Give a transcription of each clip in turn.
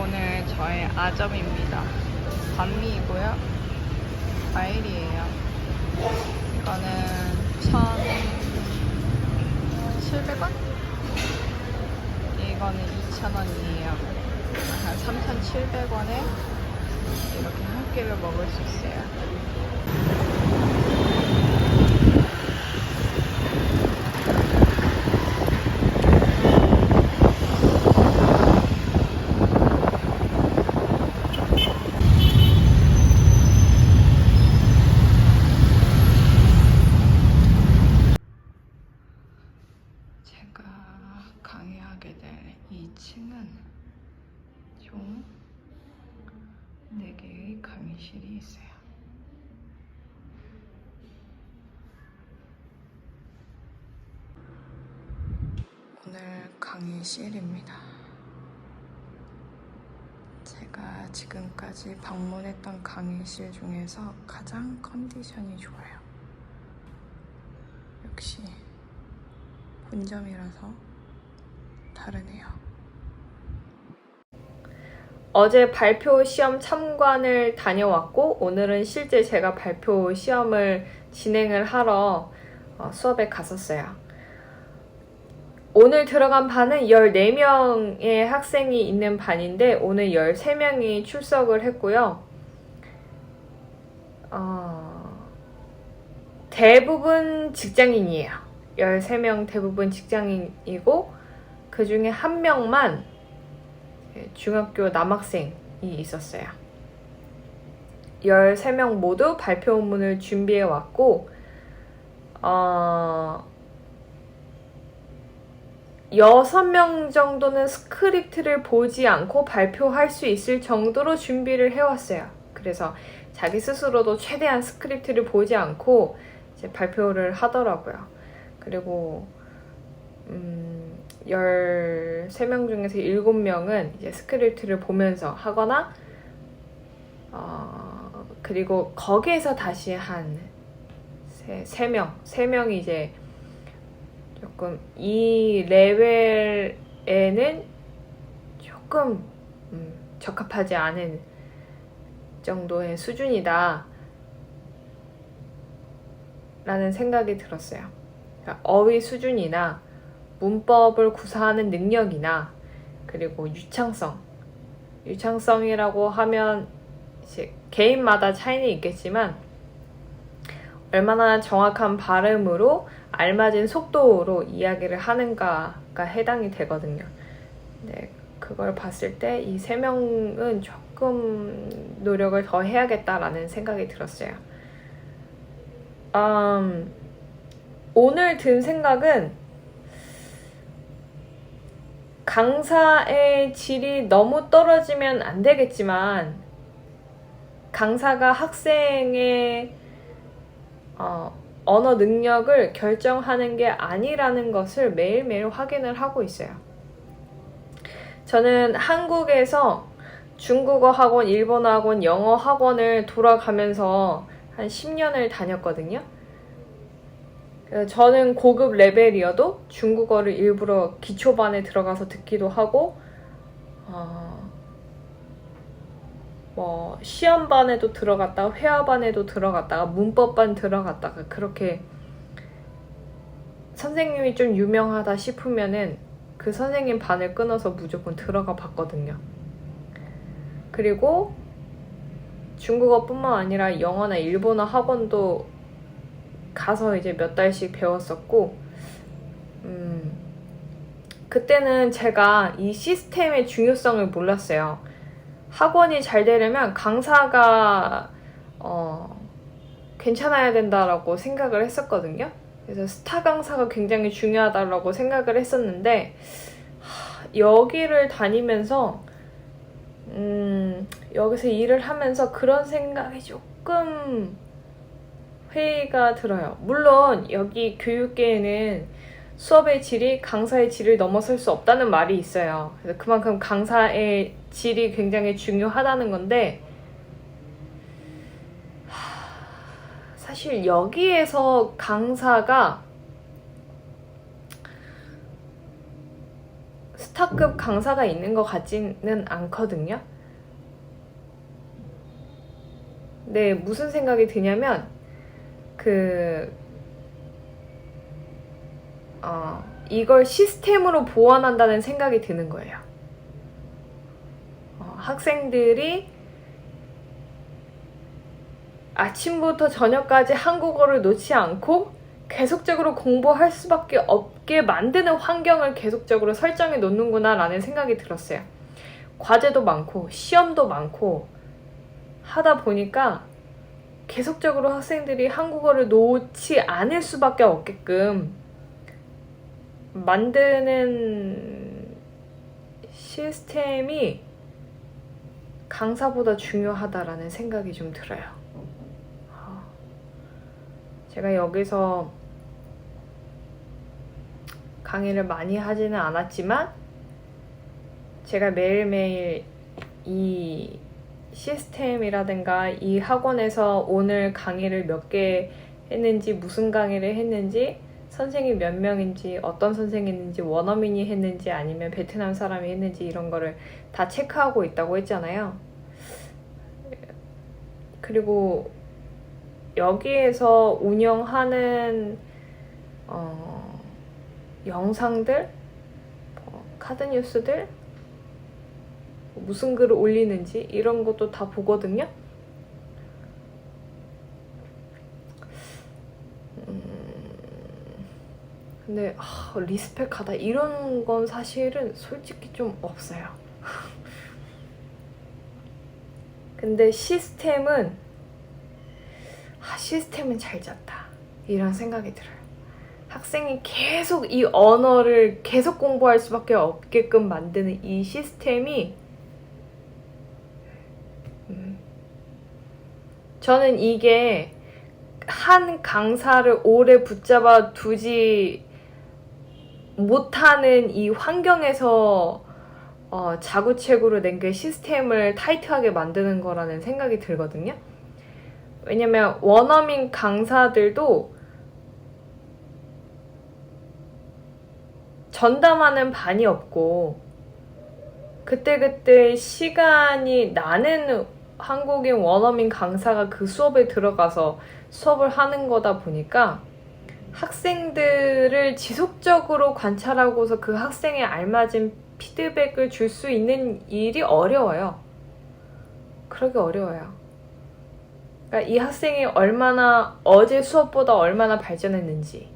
오늘 저의 아점입니다. 반미이고요. 과일이에요. 이거는 1,700원? 이거는 2,000원이에요. 한 3,700원에 이렇게 한 끼를 먹을 수 있어요. 제가 강의하게 될 2층은 총 4개의 강의실이 있어요. 오늘 강의실입니다. 제가 지금까지 방문했던 강의실 중에서 가장 컨디션이 좋아요. 역시 본점이라서 다르네요. 어제 발표 시험 참관을 다녀왔고 오늘은 실제 제가 발표 시험을 진행을 하러 수업에 갔었어요. 오늘 들어간 반은 14명의 학생이 있는 반인데 오늘 13명이 출석을 했고요. 대부분 직장인이에요. 13명 대부분 직장인이고 그 중에 한 명만 중학교 남학생이 있었어요. 13명 모두 발표문을 준비해 왔고 6명 정도는 스크립트를 보지 않고 발표할 수 있을 정도로 준비를 해왔어요. 그래서 자기 스스로도 최대한 스크립트를 보지 않고 이제 발표를 하더라고요. 그리고 13명 중에서 7명은 이제 스크립트를 보면서 하거나 그리고 거기에서 다시 한 3명이 이제 조금 이 레벨에는 조금 적합하지 않은 정도의 수준이다 라는 생각이 들었어요. 그러니까 어휘 수준이나 문법을 구사하는 능력이나 그리고 유창성이라고 하면 이제 개인마다 차이는 있겠지만 얼마나 정확한 발음으로 알맞은 속도로 이야기를 하는가가 해당이 되거든요. 네, 그걸 봤을 때 이 3명은 조금 노력을 더 해야겠다라는 생각이 들었어요. 오늘 든 생각은 강사의 질이 너무 떨어지면 안 되겠지만 강사가 학생의 언어 능력을 결정하는 게 아니라는 것을 매일매일 확인을 하고 있어요. 저는 한국에서 중국어 학원, 일본어 학원, 영어 학원을 돌아가면서 한 10년을 다녔거든요. 저는 고급 레벨이어도 중국어를 일부러 기초반에 들어가서 듣기도 하고 시험반에도 들어갔다가 회화반에도 들어갔다가 문법반 들어갔다가 그렇게 선생님이 좀 유명하다 싶으면은 그 선생님 반을 끊어서 무조건 들어가 봤거든요. 그리고 중국어뿐만 아니라 영어나 일본어 학원도 가서 이제 몇 달씩 배웠었고 그때는 제가 이 시스템의 중요성을 몰랐어요. 학원이 잘 되려면 강사가 괜찮아야 된다라고 생각을 했었거든요. 그래서 스타 강사가 굉장히 중요하다라고 생각을 했었는데 여기를 다니면서 여기서 일을 하면서 그런 생각이 조금 회의가 들어요. 물론 여기 교육계에는 수업의 질이 강사의 질을 넘어설 수 없다는 말이 있어요. 그래서 그만큼 강사의 질이 굉장히 중요하다는 건데 사실 여기에서 강사가 스타급 강사가 있는 것 같지는 않거든요. 네, 무슨 생각이 드냐면 이걸 시스템으로 보완한다는 생각이 드는 거예요. 학생들이 아침부터 저녁까지 한국어를 놓지 않고 계속적으로 공부할 수밖에 없게 만드는 환경을 계속적으로 설정해 놓는구나 라는 생각이 들었어요. 과제도 많고 시험도 많고 하다 보니까 계속적으로 학생들이 한국어를 놓지 않을 수밖에 없게끔 만드는 시스템이 강사보다 중요하다라는 생각이 좀 들어요. 제가 여기서 강의를 많이 하지는 않았지만 제가 매일매일 이 시스템이라든가 이 학원에서 오늘 강의를 몇 개 했는지, 무슨 강의를 했는지, 선생님 몇 명인지, 어떤 선생님인지, 원어민이 했는지 아니면 베트남 사람이 했는지 이런 거를 다 체크하고 있다고 했잖아요. 그리고 여기에서 운영하는 영상들, 카드뉴스들, 무슨 글을 올리는지 이런 것도 다 보거든요. 근데 리스펙하다 이런 건 사실은 솔직히 좀 없어요. 근데 시스템은 잘 짰다 이런 생각이 들어요. 학생이 계속 이 언어를 계속 공부할 수밖에 없게끔 만드는 이 시스템이 저는 이게 한 강사를 오래 붙잡아 두지 못하는 이 환경에서 자구책으로 낸 게 시스템을 타이트하게 만드는 거라는 생각이 들거든요. 왜냐면 원어민 강사들도 전담하는 반이 없고 그때그때 시간이 나는 한국인 원어민 강사가 그 수업에 들어가서 수업을 하는 거다 보니까 학생들을 지속적으로 관찰하고서 그 학생에 알맞은 피드백을 줄 수 있는 일이 어려워요. 그러기 어려워요. 그러니까 이 학생이 어제 수업보다 얼마나 발전했는지,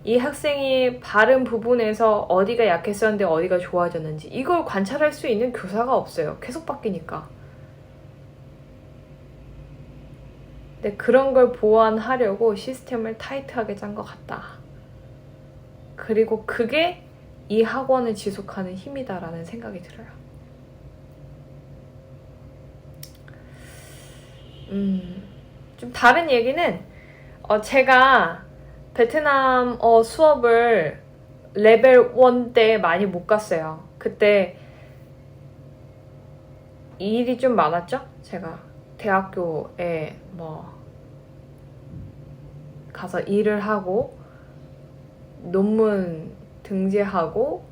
이 학생이 발음 부분에서 어디가 약했었는데 어디가 좋아졌는지 이걸 관찰할 수 있는 교사가 없어요. 계속 바뀌니까. 근데 그런 걸 보완하려고 시스템을 타이트하게 짠 것 같다. 그리고 그게 이 학원을 지속하는 힘이다라는 생각이 들어요. 좀 다른 얘기는 제가 베트남어 수업을 레벨 1 때 많이 못 갔어요. 그때 일이 좀 많았죠? 제가 대학교에 가서 일을 하고 논문 등재하고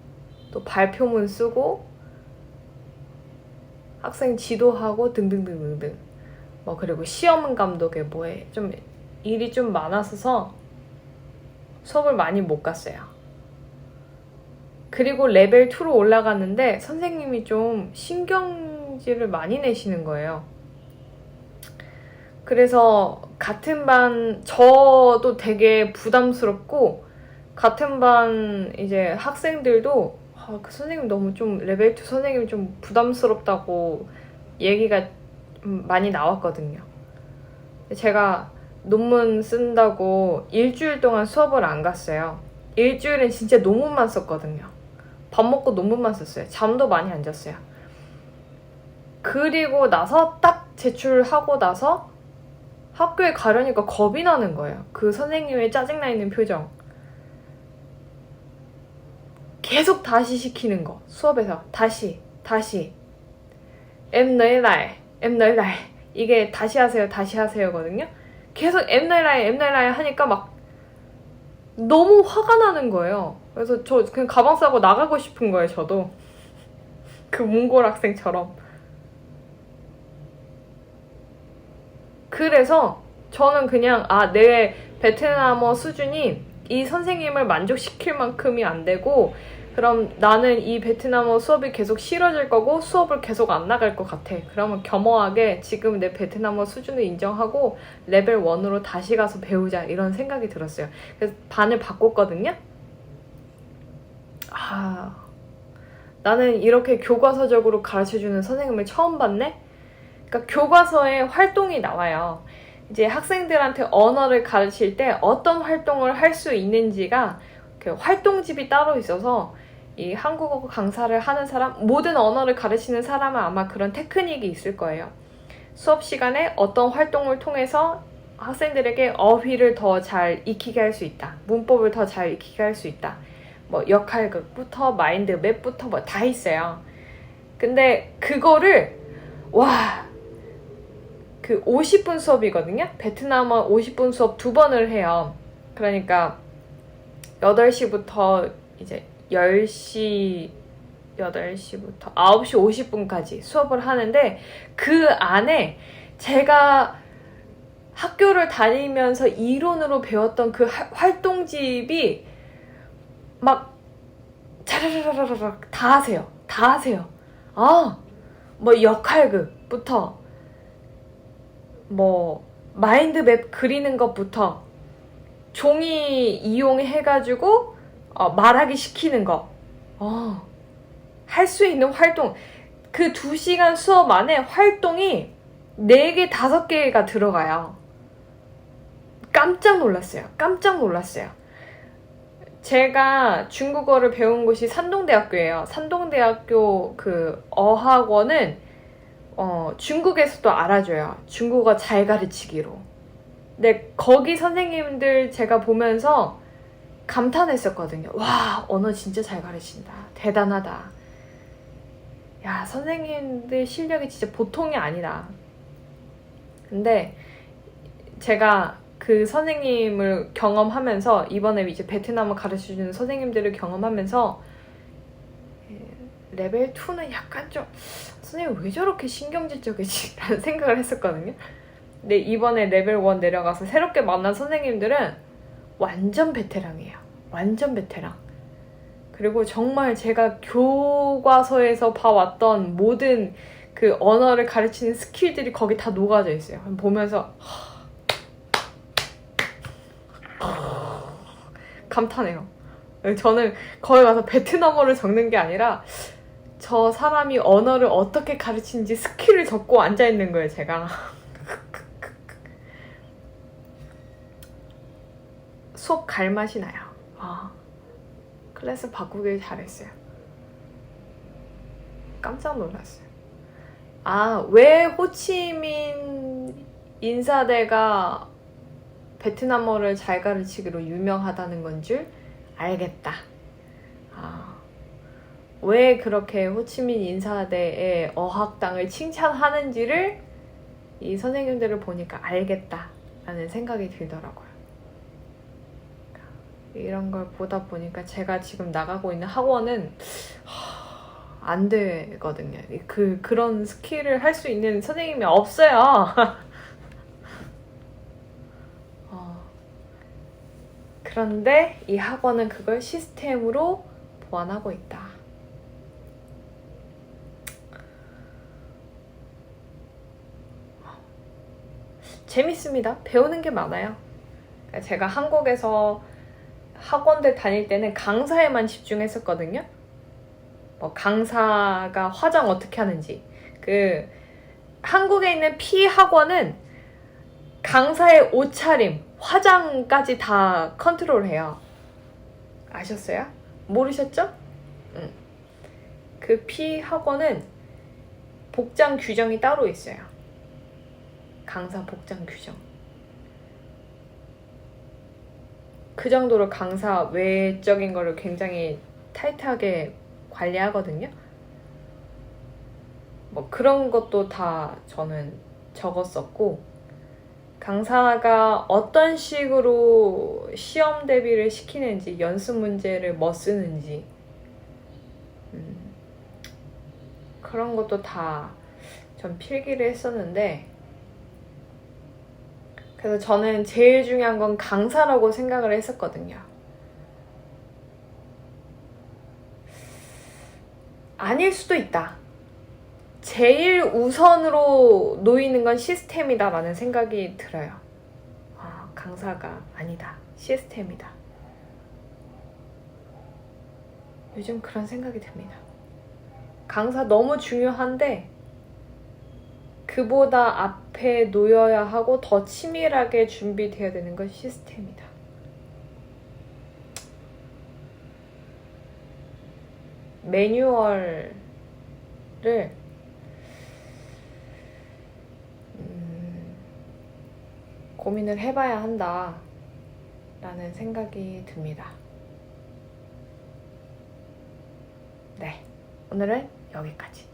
또 발표문 쓰고 학생 지도하고 등등등등등 그리고 시험 감독에 좀 일이 좀 많았어서 수업을 많이 못 갔어요. 그리고 레벨 2로 올라갔는데 선생님이 좀 신경질을 많이 내시는 거예요. 그래서 같은 반 저도 되게 부담스럽고 같은 반 이제 학생들도 그 선생님 너무 좀 레벨 2 선생님이 좀 부담스럽다고 얘기가 많이 나왔거든요. 제가 논문 쓴다고 일주일 동안 수업을 안 갔어요. 일주일은 진짜 논문만 썼거든요. 밥 먹고 논문만 썼어요. 잠도 많이 안 잤어요. 그리고 나서 딱 제출하고 나서 학교에 가려니까 겁이 나는 거예요. 그 선생님의 짜증나 있는 표정. 계속 다시 시키는 거. 수업에서 다시 em nói lại 이게 다시 하세요거든요. 계속 em nói lại 하니까 막 너무 화가 나는 거예요. 그래서 저 그냥 가방 싸고 나가고 싶은 거예요. 저도 그 몽골 학생처럼. 그래서 저는 그냥 내 베트남어 수준이 이 선생님을 만족시킬 만큼이 안 되고 그럼 나는 이 베트남어 수업이 계속 싫어질 거고 수업을 계속 안 나갈 것 같아. 그러면 겸허하게 지금 내 베트남어 수준을 인정하고 레벨 1으로 다시 가서 배우자 이런 생각이 들었어요. 그래서 반을 바꿨거든요. 나는 이렇게 교과서적으로 가르쳐주는 선생님을 처음 봤네? 그러니까 교과서에 활동이 나와요. 이제 학생들한테 언어를 가르칠 때 어떤 활동을 할 수 있는지가 그 활동집이 따로 있어서 이 한국어 강사를 하는 사람, 모든 언어를 가르치는 사람은 아마 그런 테크닉이 있을 거예요. 수업 시간에 어떤 활동을 통해서 학생들에게 어휘를 더 잘 익히게 할 수 있다. 문법을 더 잘 익히게 할 수 있다. 뭐 역할극부터 마인드맵부터 뭐 다 있어요. 근데 그거를 그 50분 수업이거든요. 베트남어 50분 수업 2번을 해요. 그러니까 8시부터 이제 10시 8시부터 9시 50분까지 수업을 하는데 그 안에 제가 학교를 다니면서 이론으로 배웠던 그 활동집이 막 차라라라락 다 하세요. 다 하세요. 뭐 역할극부터 뭐 마인드맵 그리는 것부터 종이 이용해가지고 말하기 시키는 거 할 수 있는 활동 그 2시간 수업 안에 활동이 4개, 5개가 들어가요. 깜짝 놀랐어요. 제가 중국어를 배운 곳이 산동대학교예요. 산동대학교 그 어학원은 중국에서도 알아줘요. 중국어 잘 가르치기로. 근데 거기 선생님들 제가 보면서 감탄했었거든요. 와, 언어 진짜 잘 가르친다. 대단하다. 야, 선생님들 실력이 진짜 보통이 아니다. 근데 제가 그 선생님을 경험하면서 이번에 이제 베트남어 가르쳐주는 선생님들을 경험하면서 레벨 2는 약간 좀 선생님 왜 저렇게 신경질적이지? 라는 생각을 했었거든요. 근데 이번에 레벨 1 내려가서 새롭게 만난 선생님들은 완전 베테랑이에요. 완전 베테랑. 그리고 정말 제가 교과서에서 봐왔던 모든 그 언어를 가르치는 스킬들이 거기 다 녹아져 있어요. 보면서 감탄해요. 저는 거기 가서 베트남어를 적는 게 아니라 저 사람이 언어를 어떻게 가르치는지 스킬을 적고 앉아있는 거예요, 제가. 수업 갈 맛이 나요. 클래스 바꾸길 잘했어요. 깜짝 놀랐어요. 왜 호치민 인사대가 베트남어를 잘 가르치기로 유명하다는 건 줄 알겠다. 왜 그렇게 호치민 인사대의 어학당을 칭찬하는지를 이 선생님들을 보니까 알겠다라는 생각이 들더라고요. 이런 걸 보다 보니까 제가 지금 나가고 있는 학원은 안 되거든요. 그런 스킬을 할 수 있는 선생님이 없어요. 그런데 이 학원은 그걸 시스템으로 보완하고 있다. 재밌습니다. 배우는 게 많아요. 제가 한국에서 학원들 다닐 때는 강사에만 집중했었거든요. 뭐 강사가 화장 어떻게 하는지. 한국에 있는 피 학원은 강사의 옷차림, 화장까지 다 컨트롤해요. 아셨어요? 모르셨죠? 그 피 학원은 복장 규정이 따로 있어요. 강사 복장 규정. 그 정도로 강사 외적인 거를 굉장히 타이트하게 관리하거든요. 뭐 그런 것도 다 저는 적었었고, 강사가 어떤 식으로 시험 대비를 시키는지, 연습 문제를 뭐 쓰는지, 그런 것도 다 전 필기를 했었는데, 그래서 저는 제일 중요한 건 강사라고 생각을 했었거든요. 아닐 수도 있다. 제일 우선으로 놓이는 건 시스템이다라는 생각이 들어요. 강사가 아니다. 시스템이다. 요즘 그런 생각이 듭니다. 강사 너무 중요한데 그보다 앞에 놓여야 하고 더 치밀하게 준비되어야 되는 건 시스템이다. 매뉴얼을 고민을 해봐야 한다라는 생각이 듭니다. 네, 오늘은 여기까지.